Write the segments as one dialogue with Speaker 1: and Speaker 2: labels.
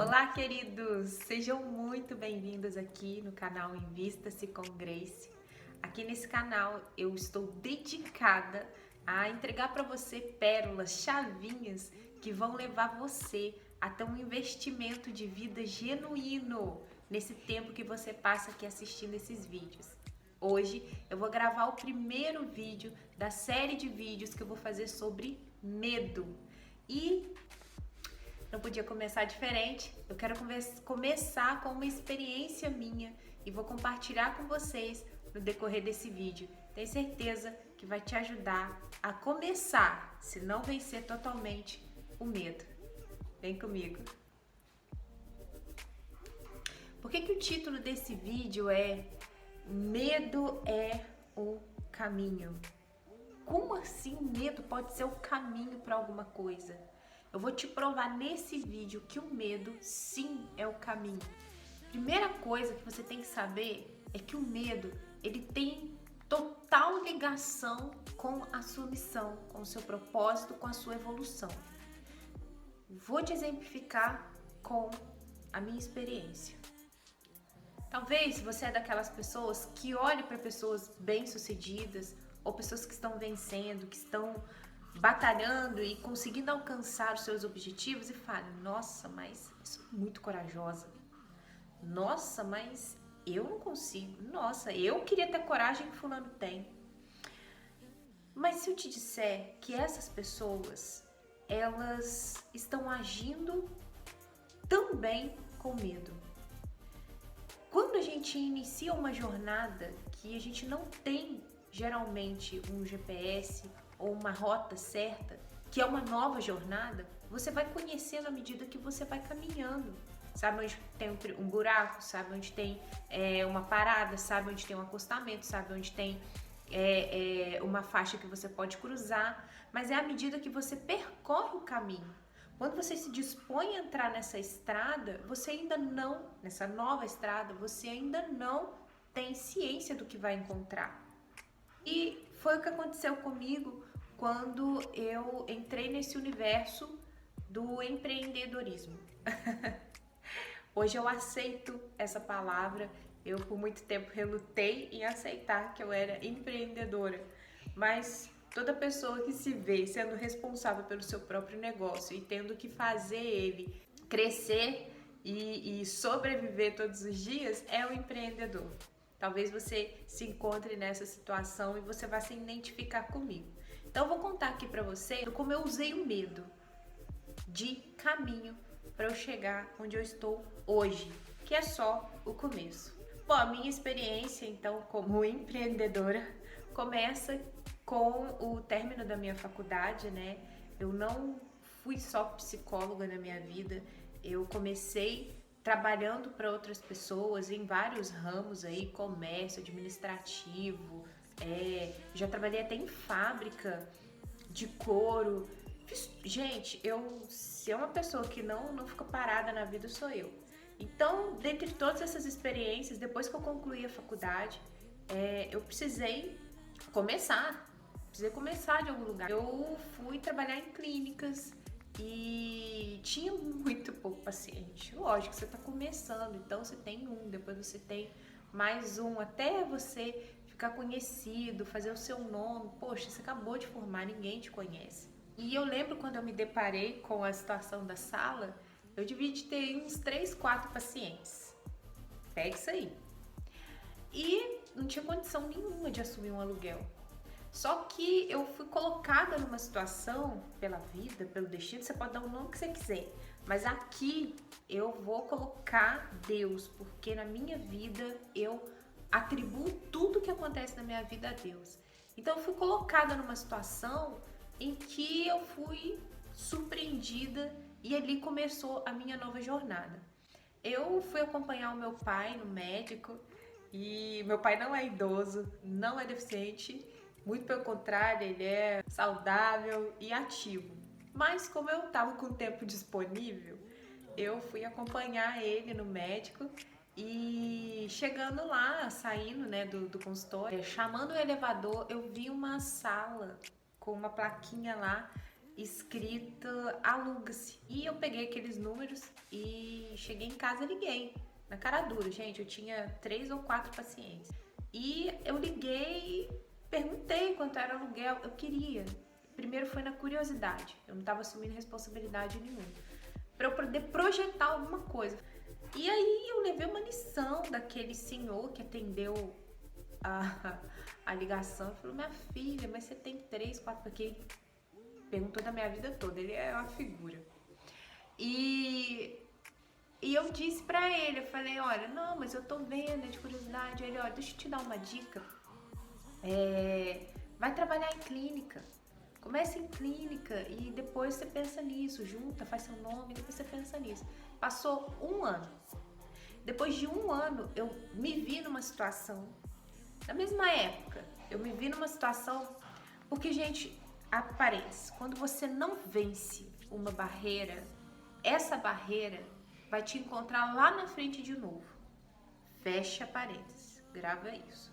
Speaker 1: Olá, queridos! Sejam muito bem-vindos aqui no canal Invista-se com Grace. Aqui nesse canal eu estou dedicada a entregar para você pérolas, chavinhas que vão levar você a ter um investimento de vida genuíno nesse tempo que você passa aqui assistindo esses vídeos. Hoje eu vou gravar o primeiro vídeo da série de vídeos que eu vou fazer sobre medo. E não podia começar diferente. Eu quero começar com uma experiência minha e vou compartilhar com vocês no decorrer desse vídeo. Tenho certeza que vai te ajudar a começar, se não vencer totalmente, o medo. Vem comigo. Por que o título desse vídeo é Medo é o caminho? Como assim medo pode ser o caminho para alguma coisa? Eu vou te provar nesse vídeo que o medo sim é o caminho. Primeira coisa que você tem que saber é que o medo, ele tem total ligação com a sua missão, com o seu propósito, com a sua evolução. Vou te exemplificar com a minha experiência. Talvez você é daquelas pessoas que olhe para pessoas bem-sucedidas ou pessoas que estão vencendo, que estão batalhando e conseguindo alcançar os seus objetivos e fale: nossa, mas eu sou muito corajosa. Nossa, mas eu não consigo. Nossa, eu queria ter coragem que fulano tem. Mas se eu te disser que essas pessoas, elas estão agindo também com medo. Quando a gente inicia uma jornada que a gente não tem geralmente um GPS ou uma rota certa, que é uma nova jornada, você vai conhecendo à medida que você vai caminhando. Sabe onde tem um buraco, sabe onde tem uma parada, sabe onde tem um acostamento, sabe onde tem uma faixa que você pode cruzar, mas é à medida que você percorre o caminho. Quando você se dispõe a entrar nessa estrada, você ainda não, nessa nova estrada, você ainda não tem ciência do que vai encontrar. E foi o que aconteceu comigo quando eu entrei nesse universo do empreendedorismo. Hoje eu aceito essa palavra. Eu por muito tempo relutei em aceitar que eu era empreendedora, mas toda pessoa que se vê sendo responsável pelo seu próprio negócio e tendo que fazer ele crescer e sobreviver todos os dias é um empreendedor. Talvez você se encontre nessa situação e você vai se identificar comigo. Então eu vou contar aqui pra você como eu usei o medo de caminho para eu chegar onde eu estou hoje, que é só o começo. Bom, a minha experiência então como empreendedora começa com o término da minha faculdade, né? Eu não fui só psicóloga na minha vida, eu comecei trabalhando para outras pessoas em vários ramos aí, comércio, administrativo, já trabalhei até em fábrica de couro. Gente, se é uma pessoa que não fica parada na vida, sou eu. Então, dentre todas essas experiências, depois que eu concluí a faculdade, eu precisei começar de algum lugar. Eu fui trabalhar em clínicas e tinha muito pouco paciente. Lógico, você está começando, então você tem um, depois você tem mais um, até você ficar conhecido, fazer o seu nome. Poxa, você acabou de formar, ninguém te conhece. E eu lembro quando eu me deparei com a situação da sala, eu devia de ter uns 3, 4 pacientes. Pega isso aí. E não tinha condição nenhuma de assumir um aluguel. Só que eu fui colocada numa situação, pela vida, pelo destino, você pode dar o nome que você quiser, mas aqui eu vou colocar Deus, porque na minha vida eu atribuo tudo que acontece na minha vida a Deus. Então eu fui colocada numa situação em que eu fui surpreendida e ali começou a minha nova jornada. Eu fui acompanhar o meu pai no médico e meu pai não é idoso, não é deficiente. Muito pelo contrário, ele é saudável e ativo. Mas como eu estava com o tempo disponível, eu fui acompanhar ele no médico e chegando lá, saindo do consultório, chamando o elevador, eu vi uma sala com uma plaquinha lá escrita aluga-se. E eu peguei aqueles números e cheguei em casa e liguei. Na cara dura, gente, eu tinha 3 ou 4 pacientes. E eu liguei, perguntei quanto era o aluguel, eu queria. Primeiro foi na curiosidade, eu não estava assumindo responsabilidade nenhuma. Para eu poder projetar alguma coisa. E aí eu levei uma lição daquele senhor que atendeu a ligação e falou: minha filha, mas você tem 3, 4, porque perguntou da minha vida toda, ele é uma figura. E eu disse pra ele, eu falei: olha, não, mas eu tô vendo, é de curiosidade. Ele: olha, deixa eu te dar uma dica, vai trabalhar em clínica. Comece em clínica e depois você pensa nisso, junta, faz seu nome, depois você pensa nisso. Passou 1 ano. Depois de 1 ano, eu me vi numa situação, na mesma época, eu me vi numa situação, porque, gente, aparece, quando você não vence uma barreira, essa barreira vai te encontrar lá na frente de novo. Fecha parênteses, grava isso.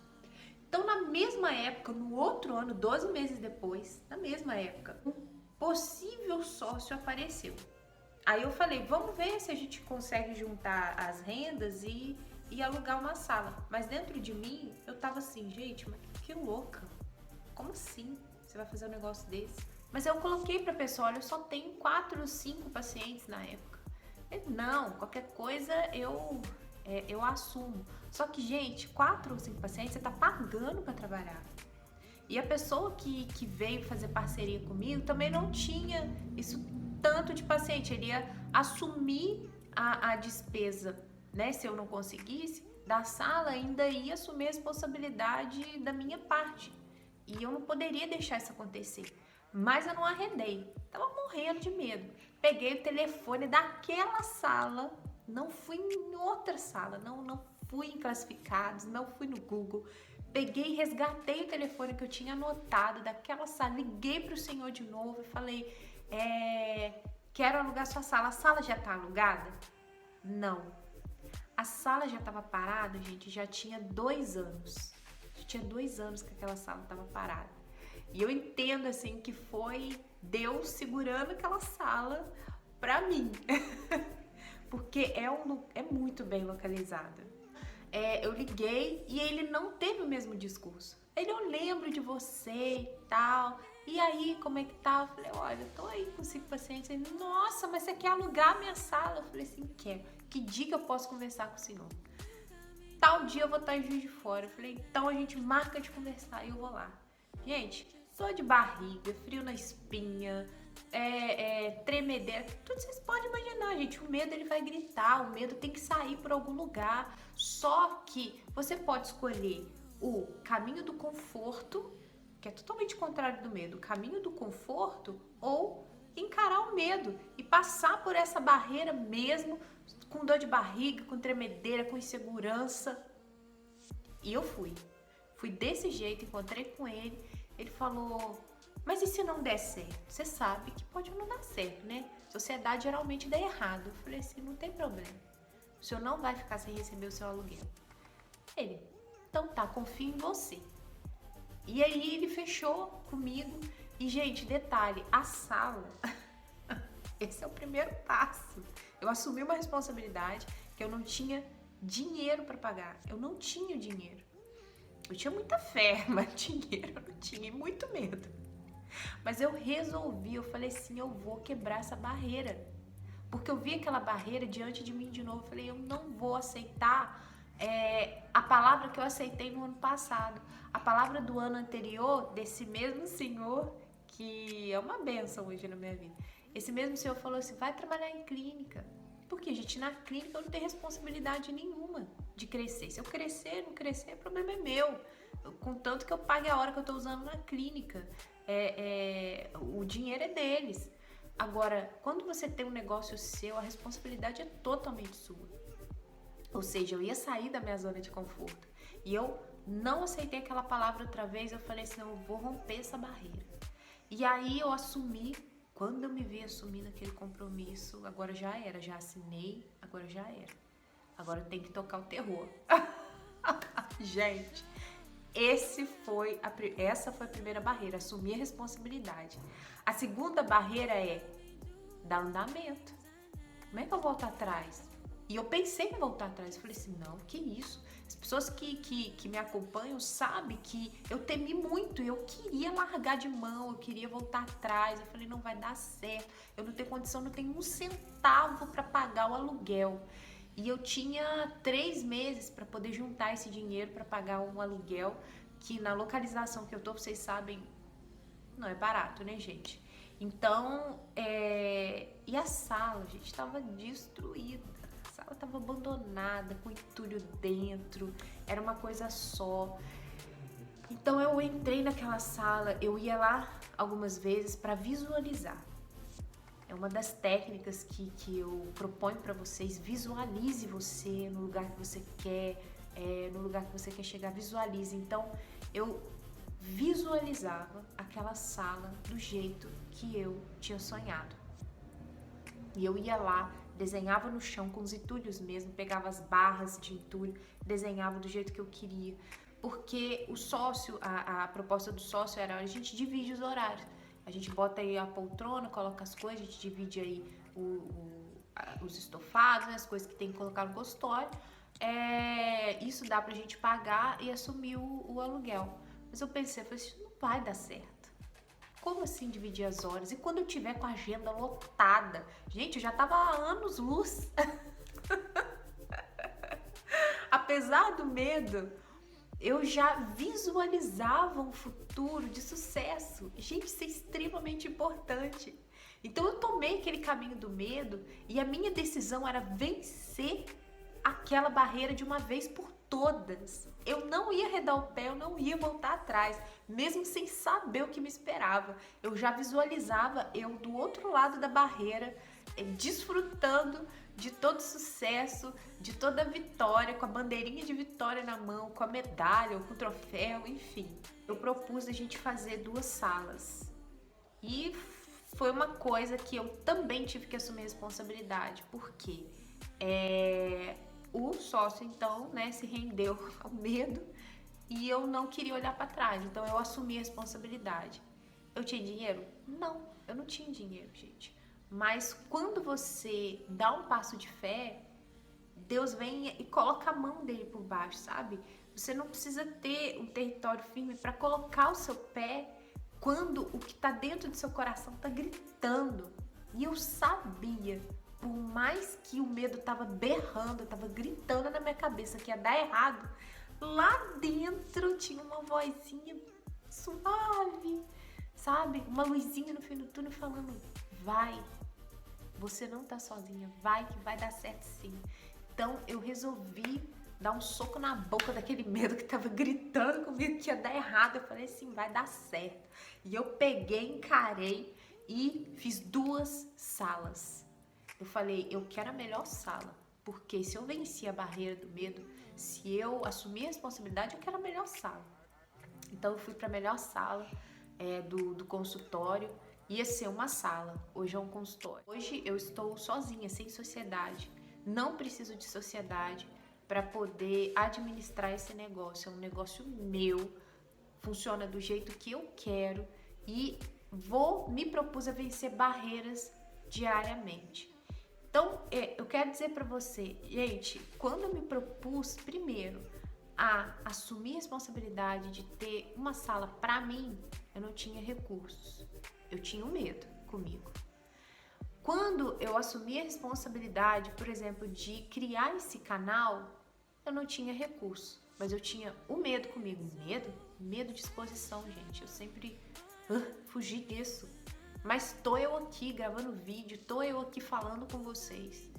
Speaker 1: Então, na mesma época, no outro ano, 12 meses depois, na mesma época, um possível sócio apareceu. Aí eu falei: vamos ver se a gente consegue juntar as rendas e alugar uma sala. Mas dentro de mim, eu tava assim: gente, mas que louca. Como assim você vai fazer um negócio desse? Mas eu coloquei pra pessoa: olha, eu só tenho 4 ou 5 pacientes na época. Ele: não, qualquer coisa eu assumo. Só que, gente, 4 ou 5 pacientes você tá pagando para trabalhar. E a pessoa que veio fazer parceria comigo também não tinha isso tanto de paciente. Ele ia assumir a despesa, né? Se eu não conseguisse, da sala, ainda ia assumir a responsabilidade da minha parte. E eu não poderia deixar isso acontecer. Mas eu não arredei. Tava morrendo de medo. Peguei o telefone daquela sala, não fui em outra sala, não fui em classificados, não fui no Google. Peguei e resgatei o telefone que eu tinha anotado daquela sala, liguei pro senhor de novo e falei: quero alugar sua sala. A sala já tá alugada? Não. A sala já tava parada, gente, já tinha 2 anos. Já tinha 2 anos que aquela sala tava parada. E eu entendo, assim, que foi Deus segurando aquela sala pra mim. Porque é muito bem localizada. Eu liguei e ele não teve o mesmo discurso. Ele: eu lembro de você e tal. E aí, como é que tá? Eu falei: olha, eu tô aí com 5 pacientes. Ele: nossa, mas você quer alugar a minha sala? Eu falei assim: quero. Que dia que eu posso conversar com o senhor? Tal dia eu vou estar em Juiz de Fora. Eu falei: então a gente marca de conversar e eu vou lá. Gente, dor de barriga, frio na espinha, tremedeira, tudo vocês podem imaginar, gente. O medo, ele vai gritar, o medo tem que sair por algum lugar. Só que você pode escolher o caminho do conforto, que é totalmente contrário do medo, o caminho do conforto, ou encarar o medo e passar por essa barreira mesmo, com dor de barriga, com tremedeira, com insegurança. E eu fui desse jeito, encontrei com ele. Ele falou: mas e se não der certo? Você sabe que pode não dar certo, né? Sociedade geralmente dá errado. Eu falei assim: não tem problema. O senhor não vai ficar sem receber o seu aluguel. Ele: então tá, confio em você. E aí ele fechou comigo. E, gente, detalhe, a sala, esse é o primeiro passo. Eu assumi uma responsabilidade que eu não tinha dinheiro para pagar. Eu não tinha dinheiro. Eu tinha muita fé, mas dinheiro eu não tinha, e muito medo. Mas eu resolvi, eu falei assim: eu vou quebrar essa barreira. Porque eu vi aquela barreira diante de mim de novo. Eu falei: eu não vou aceitar a palavra que eu aceitei no ano passado. A palavra do ano anterior, desse mesmo senhor, que é uma bênção hoje na minha vida. Esse mesmo senhor falou assim: vai trabalhar em clínica. Porque, gente, na clínica eu não tenho responsabilidade nenhuma de crescer. Se eu crescer, não crescer, o problema é meu. Contanto que eu pague a hora que eu tô usando na clínica. O dinheiro é deles. Agora, quando você tem um negócio seu, a responsabilidade é totalmente sua. Ou seja, eu ia sair da minha zona de conforto. E eu não aceitei aquela palavra outra vez. Eu falei assim: eu vou romper essa barreira. E aí eu assumi. Quando eu me vi assumindo aquele compromisso, agora já era, já assinei, agora já era. Agora tem que tocar o terror. Gente, Essa foi a primeira barreira, assumir a responsabilidade. A segunda barreira é dar andamento. Como é que eu volto atrás? E eu pensei em voltar atrás. Eu falei assim, não, que isso? As pessoas que me acompanham sabem que eu temi muito. Eu queria largar de mão, eu queria voltar atrás. Eu falei, não vai dar certo. Eu não tenho condição, não tenho um centavo para pagar o aluguel. E eu tinha 3 meses para poder juntar esse dinheiro para pagar um aluguel, que na localização que eu tô, vocês sabem, não é barato, né, gente? Então, e a sala, gente, estava destruída. A sala estava abandonada, com entulho dentro, era uma coisa só. Então eu entrei naquela sala, eu ia lá algumas vezes para visualizar. É uma das técnicas que eu proponho para vocês. Visualize você no lugar que você quer, no lugar que você quer chegar, visualize. Então, eu visualizava aquela sala do jeito que eu tinha sonhado. E eu ia lá, desenhava no chão com os entulhos mesmo, pegava as barras de entulho, desenhava do jeito que eu queria. Porque o sócio, a proposta do sócio era a gente divide os horários. A gente bota aí a poltrona, coloca as coisas, a gente divide aí os estofados, né, as coisas que tem que colocar no consultório. Isso dá pra gente pagar e assumir o aluguel. Mas eu pensei, isso não vai dar certo. Como assim dividir as horas? E quando eu tiver com a agenda lotada? Gente, eu já tava há anos luz. Apesar do medo, eu já visualizava um futuro de sucesso. Gente, isso é extremamente importante. Então eu tomei aquele caminho do medo e a minha decisão era vencer aquela barreira de uma vez por todas. Eu não ia arredar o pé, eu não ia voltar atrás, mesmo sem saber o que me esperava. Eu já visualizava eu do outro lado da barreira, desfrutando de todo sucesso, de toda vitória, com a bandeirinha de vitória na mão, com a medalha, ou com o troféu, enfim. Eu propus a gente fazer 2 salas. E foi uma coisa que eu também tive que assumir responsabilidade, porque o sócio, então, né, se rendeu ao medo e eu não queria olhar para trás, então eu assumi a responsabilidade. Eu tinha dinheiro? Não, eu não tinha dinheiro, gente. Mas quando você dá um passo de fé, Deus vem e coloca a mão dele por baixo, sabe? Você não precisa ter um território firme para colocar o seu pé quando o que está dentro do seu coração está gritando. E eu sabia, por mais que o medo estava berrando, estava gritando na minha cabeça que ia dar errado, lá dentro tinha uma vozinha suave, sabe? Uma luzinha no fim do túnel falando, vai, você não tá sozinha, vai que vai dar certo sim. Então eu resolvi dar um soco na boca daquele medo que tava gritando comigo que ia dar errado. Eu falei assim, vai dar certo. E eu peguei, encarei e fiz 2 salas. Eu falei, eu quero a melhor sala, porque se eu venci a barreira do medo, se eu assumir a responsabilidade, eu quero a melhor sala. Então eu fui para a melhor sala do consultório. Ia ser uma sala, hoje é um consultório. Hoje eu estou sozinha, sem sociedade. Não preciso de sociedade para poder administrar esse negócio. É um negócio meu, funciona do jeito que eu quero e me propus a vencer barreiras diariamente. Então, eu quero dizer para você, gente, quando eu me propus primeiro a assumir a responsabilidade de ter uma sala para mim, eu não tinha recursos. Eu tinha um medo comigo. Quando eu assumi a responsabilidade, por exemplo, de criar esse canal, eu não tinha recurso, mas eu tinha o medo comigo. Medo de exposição, gente. Eu sempre fugi disso. Mas tô eu aqui gravando vídeo, tô eu aqui falando com vocês.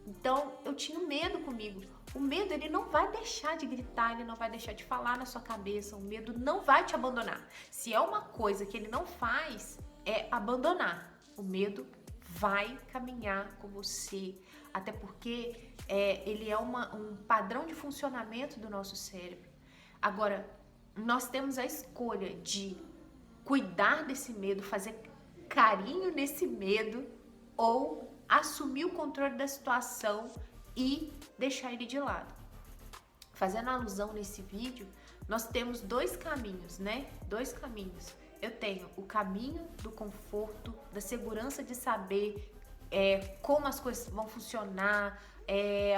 Speaker 1: Então, eu tinha medo comigo. O medo, ele não vai deixar de gritar, ele não vai deixar de falar na sua cabeça. O medo não vai te abandonar. Se é uma coisa que ele não faz, é abandonar. O medo vai caminhar com você, até porque ele é um padrão de funcionamento do nosso cérebro. Agora, nós temos a escolha de cuidar desse medo, fazer carinho nesse medo ou assumir o controle da situação e deixar ele de lado. Fazendo alusão nesse vídeo, Nós temos dois caminhos, né? Dois caminhos. Eu tenho o caminho do conforto, da segurança de saber como as coisas vão funcionar,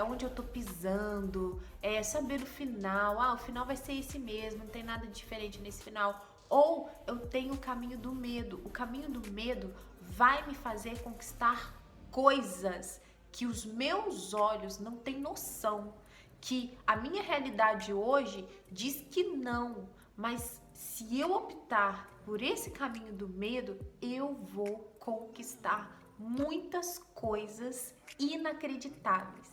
Speaker 1: onde eu tô pisando, saber o final. O final vai ser esse mesmo, não tem nada diferente nesse final. Ou eu tenho o caminho do medo. O caminho do medo vai me fazer conquistar coisas que os meus olhos não têm noção, que a minha realidade hoje diz que não, mas se eu optar por esse caminho do medo, eu vou conquistar muitas coisas inacreditáveis.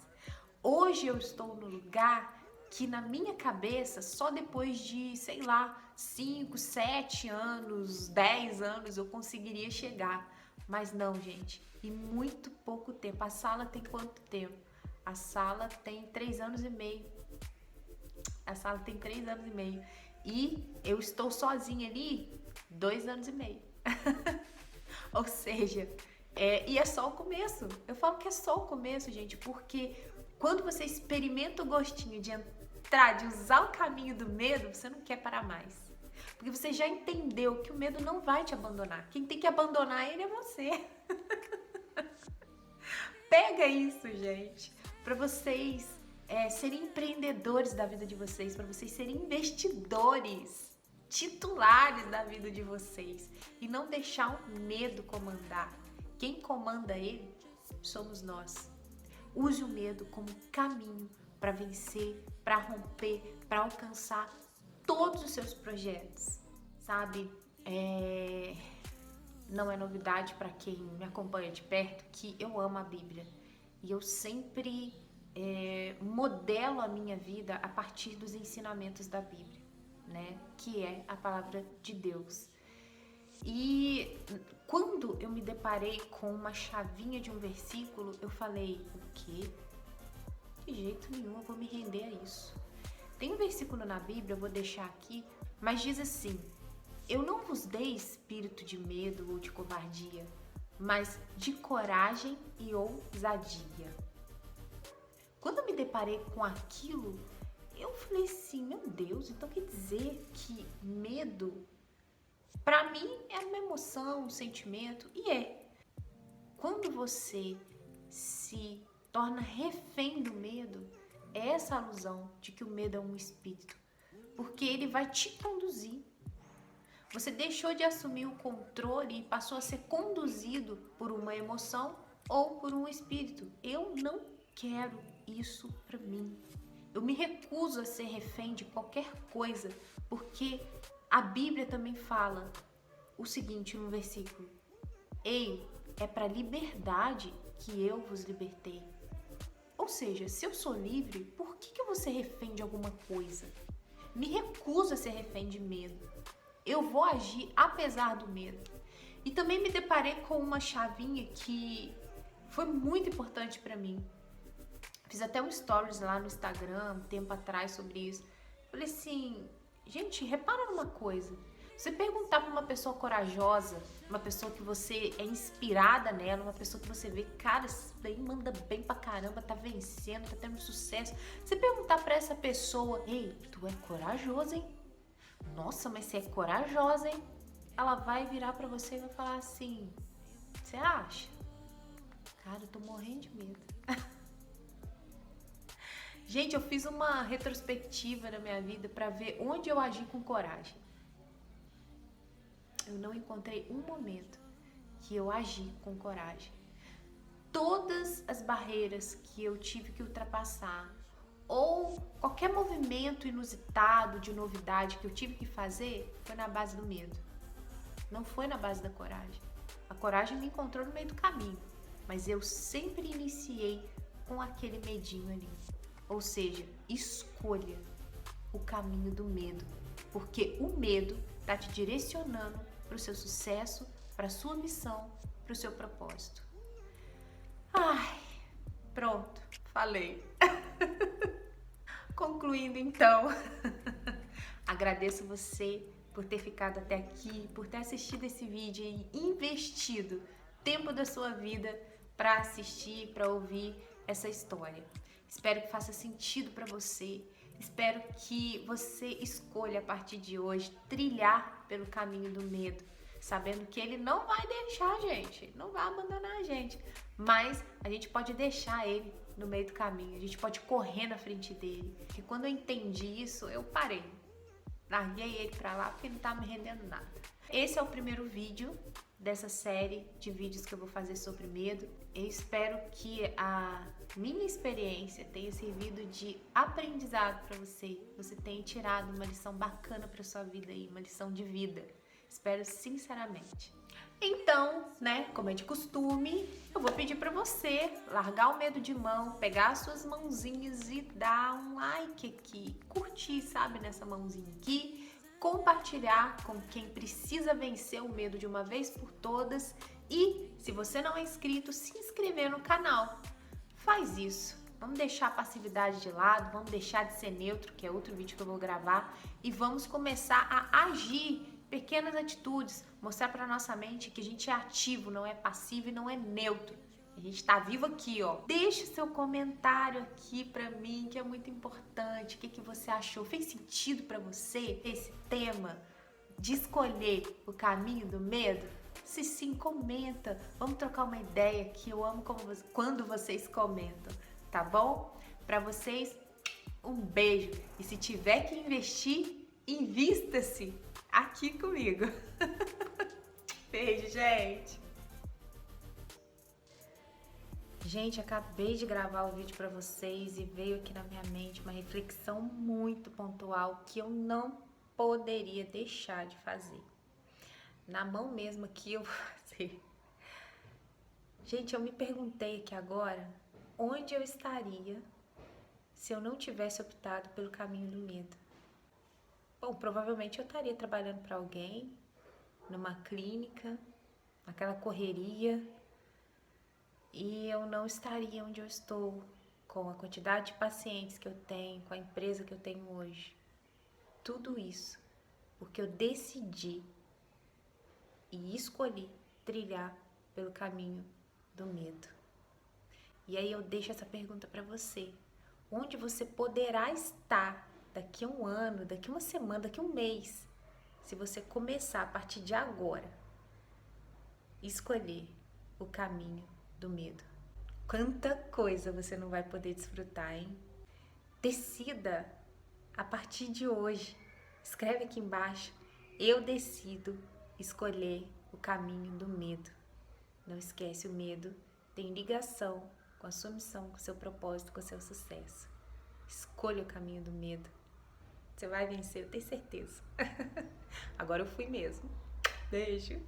Speaker 1: Hoje eu estou no lugar que na minha cabeça, só depois de, 5, 7 anos, 10 anos eu conseguiria chegar. Mas não, gente, em muito pouco tempo. A sala tem quanto tempo? A sala tem 3 anos e meio. A sala tem 3 anos e meio. E eu estou sozinha ali 2 anos e meio. Ou seja, e é só o começo. Eu falo que é só o começo, gente, porque quando você experimenta o gostinho de entrar, de usar o caminho do medo, você não quer parar mais. Porque você já entendeu que o medo não vai te abandonar. Quem tem que abandonar ele é você. Pega isso, gente, para vocês serem empreendedores da vida de vocês, para vocês serem investidores, titulares da vida de vocês e não deixar o medo comandar. Quem comanda ele somos nós. Use o medo como caminho para vencer, para romper, para alcançar todos os seus projetos, sabe? Não é novidade para quem me acompanha de perto que eu amo a Bíblia e eu sempre modelo a minha vida a partir dos ensinamentos da Bíblia, né? Que é a palavra de Deus. E quando eu me deparei com uma chavinha de um versículo, eu falei, o quê? De jeito nenhum eu vou me render a isso. Tem um versículo na Bíblia, eu vou deixar aqui, mas diz assim: eu não vos dei espírito de medo ou de covardia, mas de coragem e ousadia. Quando eu me deparei com aquilo, eu falei assim, meu Deus, então quer dizer que medo, pra mim, é uma emoção, um sentimento, e é. Quando você se torna refém do medo, é essa alusão de que o medo é um espírito, porque ele vai te conduzir. Você deixou de assumir o controle e passou a ser conduzido por uma emoção ou por um espírito. Eu não quero isso para mim. Eu me recuso a ser refém de qualquer coisa, porque a Bíblia também fala o seguinte no versículo: ei, é para liberdade que eu vos libertei. Ou seja, se eu sou livre, por que eu vou ser refém de alguma coisa? Me recuso a ser refém de medo. Eu vou agir apesar do medo. E também me deparei com uma chavinha que foi muito importante para mim. Fiz até um stories lá no Instagram, um tempo atrás, sobre isso. Falei assim, gente, repara numa coisa. Você perguntar para uma pessoa corajosa, uma pessoa que você é inspirada nela, uma pessoa que você vê, cara, isso daí manda bem pra caramba, tá vencendo, tá tendo sucesso. Você perguntar para essa pessoa, ei, tu é corajoso, hein? Nossa, mas você é corajosa, hein? Ela vai virar pra você e vai falar assim, você acha? Cara, eu tô morrendo de medo. Gente, eu fiz uma retrospectiva na minha vida pra ver onde eu agi com coragem. Eu não encontrei um momento que eu agi com coragem. Todas as barreiras que eu tive que ultrapassar, ou qualquer movimento inusitado de novidade que eu tive que fazer, foi na base do medo. Não foi na base da coragem. A coragem me encontrou no meio do caminho, mas eu sempre iniciei com aquele medinho ali. Ou seja, escolha o caminho do medo, porque o medo está te direcionando para o seu sucesso, para a sua missão, para o seu propósito. Ai, pronto, falei. Concluindo então, agradeço você por ter ficado até aqui, por ter assistido esse vídeo e investido tempo da sua vida para assistir, para ouvir essa história. Espero que faça sentido para você. Espero que você escolha a partir de hoje trilhar pelo caminho do medo, sabendo que ele não vai deixar a gente, não vai abandonar a gente, mas a gente pode deixar ele no meio do caminho, a gente pode correr na frente dele. E quando eu entendi isso, eu parei, larguei ele pra lá porque não tá me rendendo nada. Esse é o primeiro vídeo dessa série de vídeos que eu vou fazer sobre medo. Eu espero que a minha experiência tenha servido de aprendizado para você. Você tenha tirado uma lição bacana para sua vida aí, uma lição de vida. Espero sinceramente. Então, né, como é de costume, eu vou pedir para você largar o medo de mão, pegar as suas mãozinhas e dar um like aqui, curtir, sabe, nessa mãozinha aqui. Compartilhar com quem precisa vencer o medo de uma vez por todas e, se você não é inscrito, se inscrever no canal. Faz isso. Vamos deixar a passividade de lado, vamos deixar de ser neutro, que é outro vídeo que eu vou gravar, e vamos começar a agir, pequenas atitudes, mostrar para nossa mente que a gente é ativo, não é passivo e não é neutro. A gente tá vivo aqui, ó. Deixa o seu comentário aqui pra mim, que é muito importante. O que você achou? Fez sentido pra você esse tema de escolher o caminho do medo? Se sim, comenta. Vamos trocar uma ideia que eu amo quando vocês comentam, tá bom? Pra vocês, um beijo. E se tiver que investir, invista-se aqui comigo. Beijo, gente. Gente, acabei de gravar o vídeo para vocês e veio aqui na minha mente uma reflexão muito pontual que eu não poderia deixar de fazer. Na mão mesmo aqui eu vou fazer. Gente, eu me perguntei aqui agora onde eu estaria se eu não tivesse optado pelo caminho do medo. Bom, provavelmente eu estaria trabalhando para alguém, numa clínica, naquela correria. E eu não estaria onde eu estou, com a quantidade de pacientes que eu tenho, com a empresa que eu tenho hoje. Tudo isso porque eu decidi e escolhi trilhar pelo caminho do medo. E aí eu deixo essa pergunta para você. Onde você poderá estar daqui a um ano, daqui a uma semana, daqui a um mês, se você começar a partir de agora, escolher o caminho do medo? Quanta coisa você não vai poder desfrutar, hein? Decida a partir de hoje. Escreve aqui embaixo. Eu decido escolher o caminho do medo. Não esquece, o medo tem ligação com a sua missão, com o seu propósito, com o seu sucesso. Escolha o caminho do medo. Você vai vencer, eu tenho certeza. Agora eu fui mesmo. Beijo.